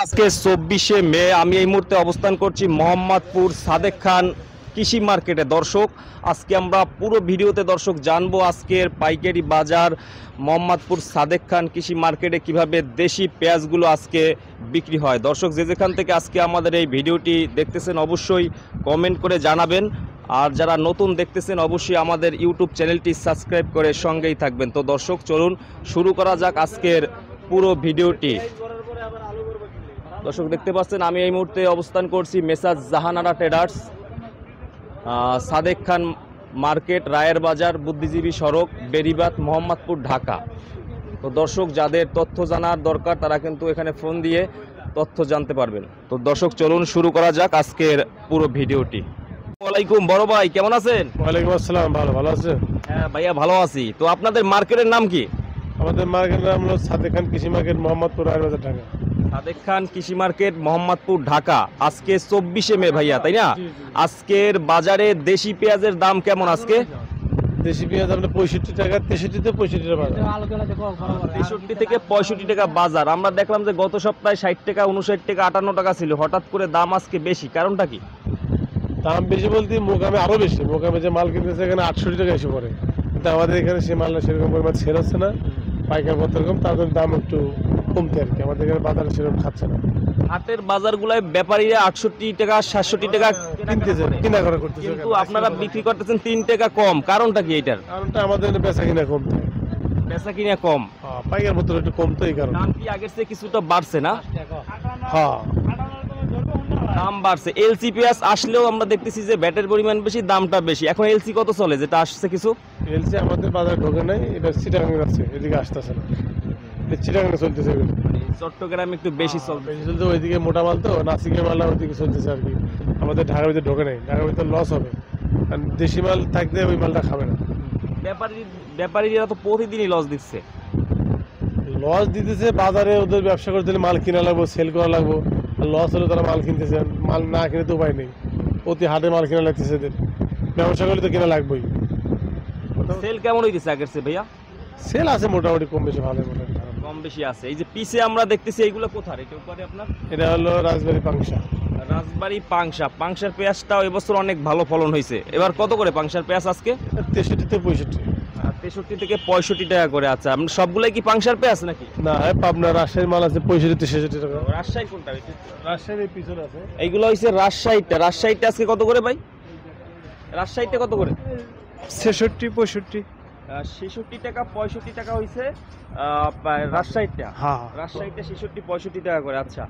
আজকে 24শে মে আমি এই মুহূর্তে অবস্থান করছি মোহাম্মদপুর সাদেক খান কৃষি মার্কেটে। দর্শক, আজকে আমরা পুরো ভিডিওতে দর্শক জানবো আজকের পাইকারি বাজার মোহাম্মদপুর সাদেক খান কৃষি মার্কেটে কিভাবে দেশি পেঁয়াজগুলো আজকে বিক্রি হয়। দর্শক, যে যেখান থেকে আজকে আমাদের এই ভিডিওটি দেখতেছেন অবশ্যই কমেন্ট করে জানাবেন, আর যারা নতুন দেখতেছেন অবশ্যই আমাদের ইউটিউব চ্যানেলটি সাবস্ক্রাইব করে সঙ্গেই থাকবেন। তো দর্শক, চলুন শুরু করা যাক আজকের পুরো ভিডিওটি। দর্শক, দেখতে পাচ্ছেন আমি এই মুহূর্তে অবস্থান করছি মেসাজ জাহানারা ট্রেডার্স, সাদেক খান মার্কেট, রায়ের বাজার, বুদ্ধিজীবী সড়ক, বেরিবাদ, মোহাম্মদপুর, ঢাকা। তো দর্শক, যাদের তথ্য জানার দরকার তারা কিন্তু এখানে ফোন দিয়ে তথ্য জানতে পারবেন। তো দর্শক, চলুন শুরু করা যাক আজকের পুরো ভিডিওটি। ওয়ালাইকুম বড় ভাই, কেমন আছেন? ওয়ালাইকুম আসসালাম। ভালো আছে? হ্যাঁ ভাইয়া, ভালো আছি। তো আপনাদের মার্কেটের নাম কি? আমাদের মার্কেটের নাম হলো সাদেক খান কৃষি মার্কেট, মোহাম্মদপুর, রায়ের বাজার, ঢাকা। সাদেক খান কৃষি মার্কেট, মোহাম্মদপুর, ঢাকা। আজকে 24শে মে ভাইয়া, তাই না? আজকের বাজারে দেশি পেঁয়াজের দাম কেমন আজকে? দেশি পেঁয়াজ আপনার 65 টাকা, 63 থেকে 65 টাকা বাজার। 63 থেকে 65 টাকা বাজার। আমরা দেখলাম যে গত সপ্তাহে 60 টাকা, 59 টাকা, 58 টাকা ছিল, হঠাৎ করে দাম আজকে বেশি, কারণটা কি? দাম বেশি বলতে মোকামে আরো বেশি। মোকামে যে মাল কিনতেছে এখানে 68 টাকা এসে পড়ে, কিন্তু আমাদের এখানে সে মালটা সেরকম পরিমাণ সেল হচ্ছে না, পাইকার পত্র কম, তাদের দাম একটু কমতে আর কি। আমাদের এখানে বাজারে সেরকম খাচ্ছে না। হাটের বাজারগুলোয় ব্যাপারীরা 68 টাকা, 67 টাকা কিনতেছে, কিনা করা করতেছে, কিন্তু আপনারা বিক্রি করতেছেন 3 টাকা কম, কারণটা কি এটার? কারণটা আমাদের বেচা কিনা কম, বেচা কিনা কম, পাইকার পত্র একটু কম, তো এই কারণে দাম কি আগের চেয়ে কিছুটা বাড়ছে না? হ্যাঁ, দাম বাড়ছে। এলসি পেঁয়াজ আসলেও আমরা দেখতেছি যে ব্যাটের পরিমাণ বেশি, দামটা বেশি। এখন এলসি কত চলে যেটা আসছে কিছু? এলসি আমাদের বাজারে ঢোকে নাই, এটা চিটাগাং আছে, এদিকে আসতেছে না, চিটাগাংয়ে চলতেছে। চট্টগ্রামে একটু বেশি চলবে, বেশি চলতে ওইদিকে মোটা মাল, তো নাসিকের মাল ওইদিকে চলতেছে আর কি। আমাদের ঢাকার ভিতরে ঢোকে নাই, ঢাকার ভিতরে লস হবে, কারণ দেশি মাল থাকলে ওই মালটা খাবে না। ব্যাপারীরা তো প্রতিদিনই লস দিচ্ছে। লস দিতেছে, বাজারে ওদের ব্যবসা করতে হলে মাল কিনা লাগবো, সেল করা লাগবো, আর লস হলে তারা মাল কিনতেছে, মাল না কিনে তো উপায় নেই, প্রতি হাটে মাল কিনা লাগতেছে এদের, ব্যবসা করলে তো কিনা লাগবেই। সেল কেমন হইতেছে আগের চেয়ে ভাইয়া? সেল আছে মোটামুটি কম বেশি, ভালো মোটামুটি কম বেশি আছে। এই যে পিছে আমরা দেখতেছি এইগুলো কোথায়? এটা উপরে আপনার এটা হলো রাজবাড়ি পাংশা। রাজবাড়ি পাংশা। পাংশার পেঁয়াজটাও এবছর অনেক ভালো ফলন হয়েছে। এবার কত করে পাংশার পেঁয়াজ আজকে? 63 থেকে 65। 63 থেকে 65 টাকা করে। আচ্ছা, আপনার সবগুলাই কি পাংশার পেঁয়াজ নাকি? না, পাবনা রাজশাহীর মাল আছে 65 থেকে 66 টাকা। রাজশাহী কোনটা? রাজশাহীর পিছনে আছে। এইগুলো হইছে রাজশাহীটা। রাজশাহীটা আজকে কত করে ভাই? রাজশাহীটা কত করে? 66 65। 66 টাকা 65 টাকা হইছে রাজশাহীটা। হ্যাঁ, রাজশাহীটা 66 65 টাকা করে। আচ্ছা,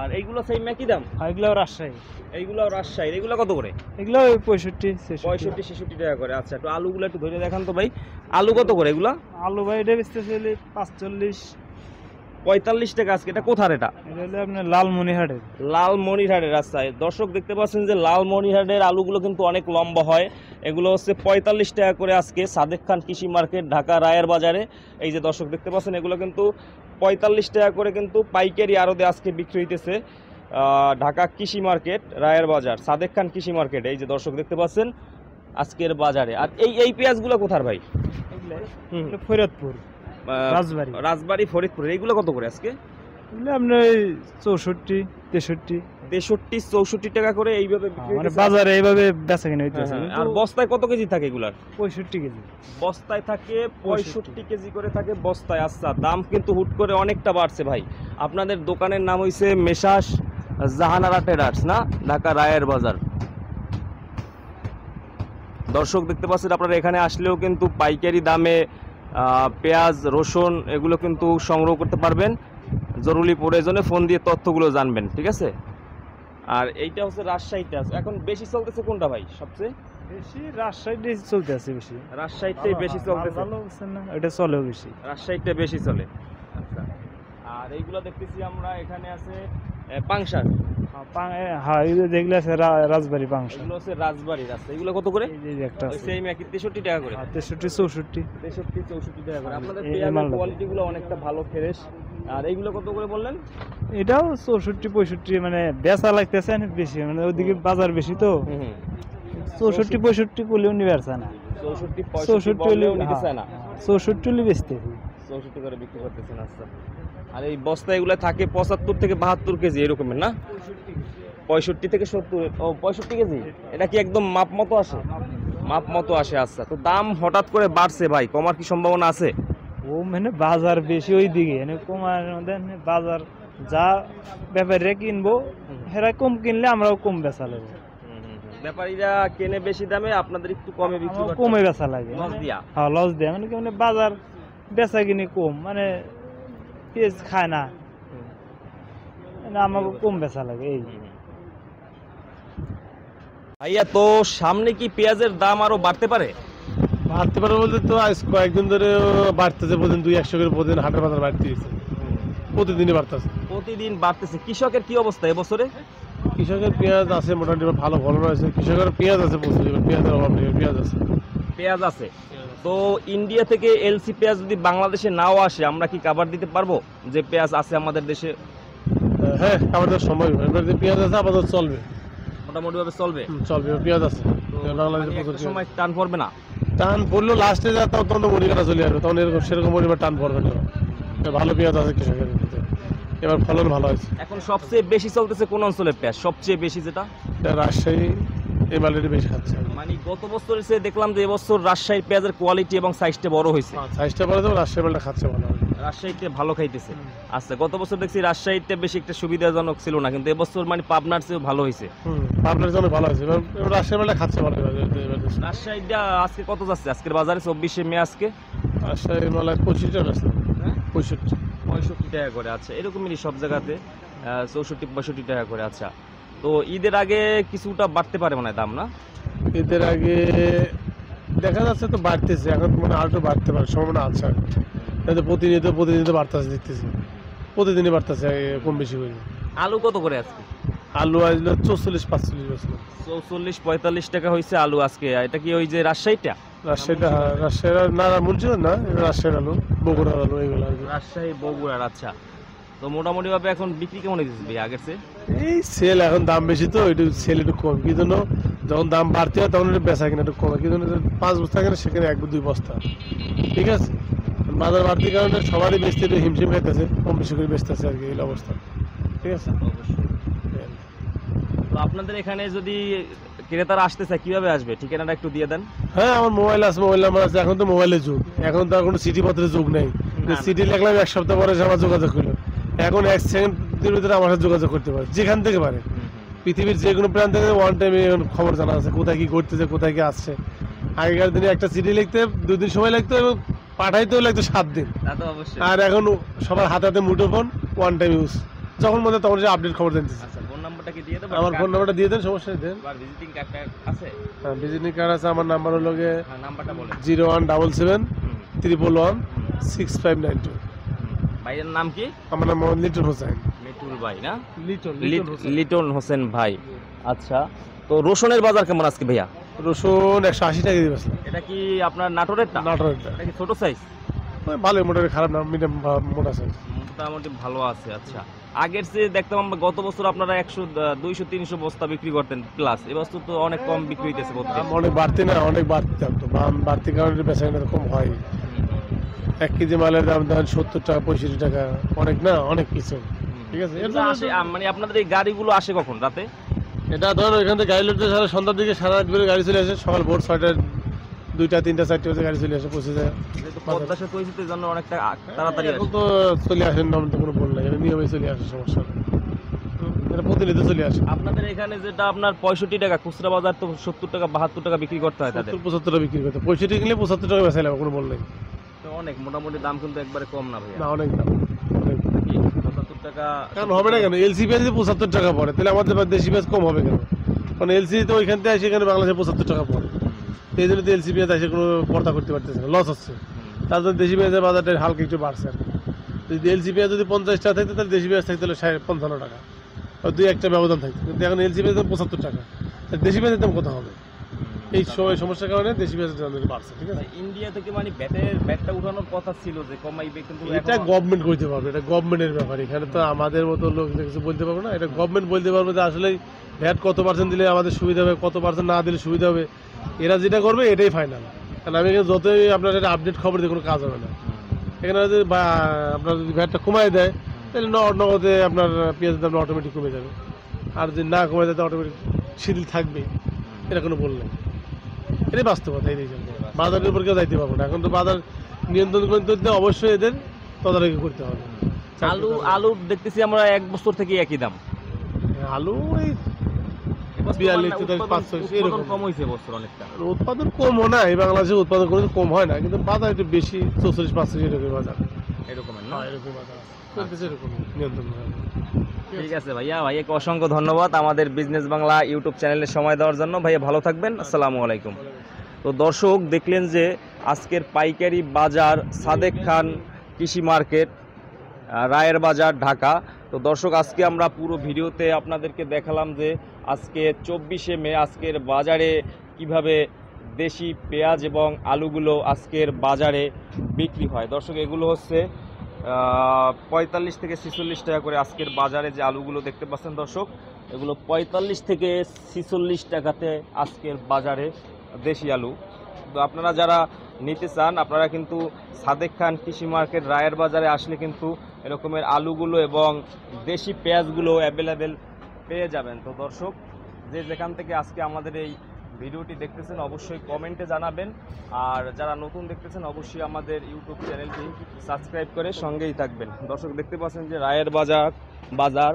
আর এইগুলো সেম একই দাম? এগুলো রাজশাহী। এইগুলো রাজশাহী। এইগুলো কত করে? এগুলো 65 65 66 টাকা করে। আচ্ছা, একটু আলুগুলো একটু ধরে দেখান তো ভাই। আলু কত করে এগুলা? আলু ভাই এটা বেচতেছে 45 45 টাকা আজকে। এটা কোথার এটা? এটা হলো আপনার লালমনিরহাটের। লালমনিরহাটের রাস্তায়। দর্শক, দেখতে পাচ্ছেন যে লালমনিরহাটের আলুগুলো কিন্তু অনেক লম্বা হয়। এগুলো হচ্ছে 45 টাকা করে আজকে সাদেক খান কৃষি মার্কেট, ঢাকা রায়ের বাজারে। এই যে দর্শক দেখতে পাচ্ছেন, এগুলো কিন্তু 45 টাকা করে কিন্তু পাইকারি আড়তে আজকে বিক্রি হইতেছে ঢাকা কৃষি মার্কেট, রায়ের বাজার, সাদেক খান কৃষি মার্কেট। এই যে দর্শক দেখতে পাচ্ছেন আজকের বাজারে। আর এই পেঁয়াজগুলো কোথার ভাই? ফরিদপুর, রাজবাড়ি, ফরিদপুর। এইগুলো কত করে আজকে? আপনার 64 63 63 64 টাকা করে এইভাবে বিক্রি মানে হইতেছে। বাজারে এইভাবে বেচা কিনা হইতেছে। আর বস্তায় কত কেজি থাকে এগুলার? 65 কেজি বস্তায় থাকে 65 কেজি করে থাকে বস্তায়। আচ্ছা, দাম কিন্তু হুট করে অনেকটা বাড়ছে ভাই। আপনাদের দোকানের নাম হইছে মেসাজ জাহানারা ট্রেডার্স না, ঢাকা রায়ের বাজার। দর্শক, দেখতে পাচ্ছেন আপনারা এখানে আসলেও কিন্তু পাইকারি দামে পেঁয়াজ, রসুন এগুলো কিন্তু সংগ্রহ করতে পারবেন। জরুরি প্রয়োজনে ফোন দিয়ে তথ্যগুলো জানবেন, ঠিক আছে? আর এইটা হচ্ছে রাজশাহীটা। এখন বেশি চলতেছে কোনটা ভাই সবচেয়ে বেশি? রাজশাহীতে চলতে আছে বেশি। রাজশাহীটাই বেশি চলতেছে। ভালো বুঝছেন না, এটা চলেও বেশি, রাজশাহীটা বেশি চলে। আচ্ছা, আর এইগুলো দেখতেছি আমরা এখানে আছে পাংশার। হ্যাঁ, এই যে দেখলে আছে রাজবাড়ি পাংশা। এগুলো হচ্ছে রাজবাড়ির রাস্তা। এগুলো কত করে? এই যে একটা আছে সেম একই 63 টাকা করে। 63 64 63 64 টাকা করে। আপনাদের পেঁয়াজের কোয়ালিটিগুলো অনেকটা ভালো, ফ্রেশ। আর এইগুলো কত করে বললেন? এটাও 64 65, মানে বেচা লাগতেছে বেশি, মানে ওইদিকে বাজার বেশি তো। 64 65 করলেও নিবে পারছে না। 64 65 বললেও নিতে চায় না। 64 হলে বেচতেছি। 64 করে বিক্রি করতেছেন। আচ্ছা, আর এই বস্তা এগুলো থাকে 75 থেকে 72 কেজি এরকমের না? 65 থেকে 70, ও 65 কেজি। এটা কি একদম মাপ মতো আসে? মাপ মতো আসে, আচ্ছা। তো দাম হঠাৎ করে বাড়ছে ভাই, কমার কি সম্ভাবনা আছে? ও মানে বাজার বেশি ওই দিকে মানে কমার মধ্যে বাজার যা ব্যাপারীরা কিনবো হেরা কম কিনলে আমরাও কম বেচা লাগবে। ব্যাপারীরা কেনে বেশি দামে, আপনাদের একটু কমে বিক্রি আমার করতে কমে বেচা লাগে লস দিয়া। হ্যাঁ লস দেয় মানে কি মানে বাজার বেচা কিনি কম মানে পেঁয়াজ খায় না মানে আমাকে কম বেচা লাগে এই। ভাইয়া তো সামনে কি পেঁয়াজের দাম আরো বাড়তে পারে? বাড়তে পারে বলতে তো আজ কয়েকদিন ধরে বাড়তেছে, প্রতিদিন 200 করে প্রতিদিন হাটের বাজার বাড়তেছে, প্রতিদিনই বাড়তেছে। প্রতিদিন বাড়তেছে। কৃষকের কি অবস্থা এবছরে? কৃষকের পেঁয়াজ আছে মোটামুটি ভালো ফলন আছে, কৃষকের পেঁয়াজ আছে প্রচুর, পেঁয়াজের অভাব নেই, পেঁয়াজ আছে। পেঁয়াজ আছে। তো ইন্ডিয়া থেকে এলসি পেঁয়াজ যদি বাংলাদেশে নাও আসে, আমরা কি কাভার দিতে পারবো যে পেঁয়াজ আছে আমাদের দেশে? হ্যাঁ আমাদের সময় এবার যে পেঁয়াজ আছে আপাতত চলবে, মোটামুটি ভাবে চলবে। চলবে, পেঁয়াজ আছে তো বাংলাদেশে মানে প্রচুর একটা পেঁয়াজ। সময় টান পড়বে না? টান পড়লো লাস্টে যা তখন তো মুড়ি কাটা চলে আসবে, তখন এরকম সেরকম পরিমাণ টান পড়বে না। ভালো পেঁয়াজ আছে কৃষকের ভিতরে, এবার ফলন ভালো আছে। এখন সবচেয়ে বেশি চলতেছে কোন অঞ্চলের পেঁয়াজ? সবচেয়ে বেশি যেটা রাজশাহী এই মালটি বেশি খাচ্ছে। মানে গত বছরের চেয়ে দেখলাম যে এবছর রাজশাহীর পেঁয়াজের কোয়ালিটি এবং সাইজটা বড় হয়েছে। সাইজটা বলে তো রাজশাহী মালটা খাচ্ছে ভালো। রাজশাহীতে ভালো খাইতেছে। আচ্ছা, গত বছর দেখছি রাজশাহীতে বেশি একটা সুবিধাজনক ছিল না, কিন্তু এবছর মানে পাবনার চেয়েও ভালো হয়েছে। আপনার জন্য ভালো আছে, এবার রাজশাহী মালটা খাচ্ছে ভালো। রাজশাহীটা আজকে কত যাচ্ছে আজকের বাজারে? 24শে মে আজকে রাজশাহী মালা 25 টাকা আছে, 65 65 টাকা করে। আচ্ছা, এরকমই সব জায়গাতে 64-65 টাকা করে। আচ্ছা, তো ঈদের আগে কিছুটা বাড়তে পারে মানে দাম না? ঈদের আগে দেখা যাচ্ছে তো বাড়তেছে, এখন মানে আরো বাড়তে পারে সম্ভাবনা আছে। প্রতিনিয়ত বাড়তেছে, দেখতেছি প্রতিদিনই বাড়তেছে কম বেশি করে। আলু কত করে আজকে? আলু আসলে 44-45 বছর, 44-45 টাকা হয়েছে আলু আজকে। এটা কি ওই যে রাজশাহীটা? রাজশাহীটা রাজশাহীর না মুন্সিগঞ্জ না, রাজশাহীর আলু, বগুড়ার আলু, এইগুলো আর কি। রাজশাহী বগুড়ার। আচ্ছা, তো মোটামুটি ভাবে এখন বিক্রি কেমন হয়েছে ভাই আগের চেয়ে? এই সেল এখন দাম বেশি তো একটু সেল একটু কম, কি জন্য যখন দাম বাড়তে হয় তখন একটু বেচা কিনা একটু কম, কি জন্য 5 বস্তা কিনে সেখানে 1-2 বস্তা, ঠিক আছে। বাজার বাড়তির কারণে সবারই বেচতে একটু হিমশিম খাইতেছে, কম বেশি করে বেচতেছে আর কি, এই অবস্থা, ঠিক আছে। তো আপনাদের এখানে যদি ক্রেতারা আসতে চায় কিভাবে আসবে? ঠিকানাটা একটু দিয়ে দেন। হ্যাঁ আমার মোবাইল আছে, মোবাইল নাম্বার আছে। এখন তো মোবাইলের যুগ, এখন তো আর কোনো চিঠি পত্রের যুগ নেই। চিঠি লিখলাম 1 সপ্তাহ পরে আমার যোগাযোগ করলো, এখন 1 সেকেন্ডের ভিতরে আমার সাথে যোগাযোগ করতে পারে, যেখান থেকে পারে, পৃথিবীর যে কোনো প্রান্ত থেকে ওয়ান টাইমে খবর জানা আছে, কোথায় কি ঘটতেছে, কোথায় কি আসছে। আগেকার দিনে একটা চিঠি লিখতে 2 দিন সময় লাগতো এবং পাঠাইতেও লাগতো 7 দিন। আর এখন সবার হাতে হাতে মুঠোফোন, ওয়ান টাইম ইউজ, যখন মনে তখন যে আপডেট খবর জানতেছে। ফোন নাম্বারটা কি দিয়ে দেবো? আমার ফোন নাম্বারটা দিয়ে দেন, সমস্যা নেই দেন। ভিজিটিং কার্ড আছে? হ্যাঁ ভিজিটিং কার্ড আছে। আমার নাম্বার হলো নাম্বারটা বলেন। 0177-6592। ভাইয়ের নাম কি? আমার নাম মোহাম্মদ লিটন হোসেন। মিটুল ভাই না? লিটন লিটন হোসেন ভাই। আচ্ছা, তো রসুনের বাজার কেমন আজকে ভাইয়া? রসুন 180 টাকা দিয়ে বেচলাম। এটা কি আপনার নাটোরেরটা? নাটোরেরটা। এটা কি ছোট সাইজ? ভালো, মোটামুটি খারাপ না, মিডিয়াম মোটা সাইজ। মোটামুটি ভালো আছে। আচ্ছা, আগের চেয়ে দেখতাম আমরা গত বছর আপনারা 100, 200, 300 বস্তা বিক্রি করতেন প্লাস, এবছর তো অনেক কম বিক্রি হইতেছে প্রত্যেক। অনেক বাড়তি না, অনেক বাড়তি দাম তো, বাড়তি কারণে বেচা কিনা কম হয়। 1 কেজি মালের দাম ধরেন 70 টাকা 65 টাকা, অনেক না, অনেক কিছু, ঠিক আছে। এটা আসে মানে আপনাদের এই গাড়িগুলো আসে কখন? রাতে? এটা ধরুন ওইখান থেকে গাড়ি লড়তে সারা সন্ধ্যার দিকে, সারা রাত করে গাড়ি চলে আসে, সকাল ভোর 6টায় 2টা 3টা 4টে বাজে গাড়ি চলে আসে, পৌঁছে যায়। যেহেতু পদ্মা সেতু হয়েছে জন্য অনেকটা তাড়াতাড়ি আসে। এখন তো চলে আসেন, নাম তো কোনো বল নাই, এটা নিয়মে চলে আসে, সমস্যা নেই, এটা প্রতিনিয়ত চলে আসে। আপনাদের এখানে যেটা আপনার 65 টাকা খুচরা বাজার, তো 70 টাকা 72 টাকা বিক্রি করতে হয় তাদের। 70-75 টাকা বিক্রি করতে, 65 কিনলে 75 টাকা বেচা লাগবে, কোনো বল নাই। তো অনেক মোটামুটি দাম কিন্তু একবারে কম না ভাইয়া? না, অনেক দাম, অনেক। কি 75 টাকা কেন হবে না কেন? এলসি পেঁয়াজ 75 টাকা পড়ে, তাহলে আমাদের দেশি পেঁয়াজ কম হবে কেন? কারণ এলসি তো ওইখান থেকে আসে এখানে বাংলাদেশে 75 টাকা পড়ে, এই জন্য তো এলসি পেঁয়াজ আসে কোনো পর্দা করতে পারতেছে না, লস হচ্ছে। তার জন্য দেশি পেঁয়াজের বাজারটা হালকা একটু বাড়ছে আর কি। যদি এলসি পেঁয়াজ যদি 50 টাকা থাকতো, তাহলে দেশি পেঁয়াজ থাকতো 55 টাকা, আর 2-1টা ব্যবধান থাকতো। কিন্তু এখন এলসি পেঁয়াজ 75 টাকা, দেশি পেঁয়াজের দাম কত হবে? এই সমস্যার কারণে দেশি পেঁয়াজের দাম বাড়ছে, ঠিক আছে। ইন্ডিয়া থেকে মানে ব্যাটটা উঠানোর কথা ছিল যে কমাইবে, কিন্তু এটা গভর্নমেন্ট করতে পারবে, এটা গভর্নমেন্টের ব্যাপার, এখানে তো আমাদের মতো লোক কিছু বলতে পারবে না। এটা গভর্নমেন্ট বলতে পারবে যে আসলে ভ্যাট কত % দিলে আমাদের সুবিধা হবে, কত % না দিলে সুবিধা হবে, এরা যেটা করবে এটাই ফাইনাল। কারণ আমি যতই আপনার একটা আপডেট খবর দিয়ে কোনো কাজ হবে না, এখানে যদি আপনার যদি ভ্যাটটা কমাই দেয় তাহলে নগদে আপনার পেঁয়াজের দাম অটোমেটিক কমে যাবে, আর যদি না কমে দেয় তো অটোমেটিক শিথিল থাকবে, এটা কোনো বল নেই। এটাই বাস্তবতা। এই বাজারের উপর কেউ যাইতে পারবো না, এখন তো বাজার নিয়ন্ত্রণ করতে অবশ্যই এদের তদারকি করতে হবে। আলু দেখতেছি আমরা 1 বছর থেকে একই দাম। আলু ওই 42, 45 এরকম কম হয়েছে বছর অনেকটা। উৎপাদন কমও না, এই বাংলাদেশে উৎপাদন করে কম হয় না, কিন্তু বাজার একটু বেশি 44-45 এরকম বাজার, এরকমের না? এরকম বাজার চলতেছে, এরকম নিয়ন্ত্রণ করা। ঠিক আছে ভাইয়া, ভাইয়াকে অসংখ্য ধন্যবাদ আমাদের বিজনেস বাংলা ইউটিউব চ্যানেলে সময় দেওয়ার জন্য। ভাইয়া ভালো থাকবেন, আসসালামু আলাইকুম। তো দর্শক দেখলেন যে আজকের পাইকারি বাজার সাদেক খান কৃষি মার্কেট, রায়ের বাজার, ঢাকা। তো দর্শক আজকে আমরা পুরো ভিডিওতে আপনাদেরকে দেখালাম যে আজকে 24শে মে আজকের বাজারে কিভাবে দেশি পেঁয়াজ এবং আলুগুলো আজকের বাজারে বিক্রি হয়। দর্শক এগুলো হচ্ছে 45 থেকে 46 টাকা করে আজকের বাজারে যে আলুগুলো দেখতে পাচ্ছেন দর্শক, এগুলো 45 থেকে 46 টাকাতে আজকের বাজারে দেশি আলু। তো আপনারা যারা নিতে চান আপনারা কিন্তু সাদেক খান কৃষি মার্কেট রায়ের বাজারে আসলে কিন্তু এরকমের আলুগুলো এবং দেশি পেঁয়াজগুলো অ্যাভেলেবেল পেয়ে যাবেন। তো দর্শক যে যেখান থেকে আজকে আমাদের এই ভিডিওটি দেখতেছেন অবশ্যই কমেন্টে জানাবেন, আর যারা নতুন দেখতেছেন অবশ্যই আমাদের ইউটিউব চ্যানেলটি সাবস্ক্রাইব করে সঙ্গেই থাকবেন। দর্শক দেখতে পাচ্ছেন যে রায়ের বাজার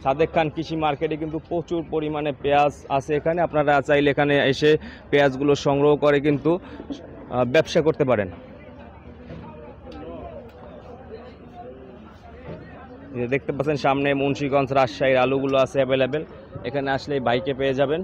সাদেক খান কৃষি মার্কেটে কিন্তু প্রচুর পরিমাণে পেঁয়াজ আছে। এখানে আপনারা চাইলে এখানে এসে পেঁয়াজগুলো সংগ্রহ করে কিন্তু ব্যবসা করতে পারেন। দেখতে পাচ্ছেন সামনে মুন্সিগঞ্জ, রাজশাহীর আলুগুলো আছে অ্যাভেলেবেল, এখানে আসলে বাইকে পেয়ে যাবেন।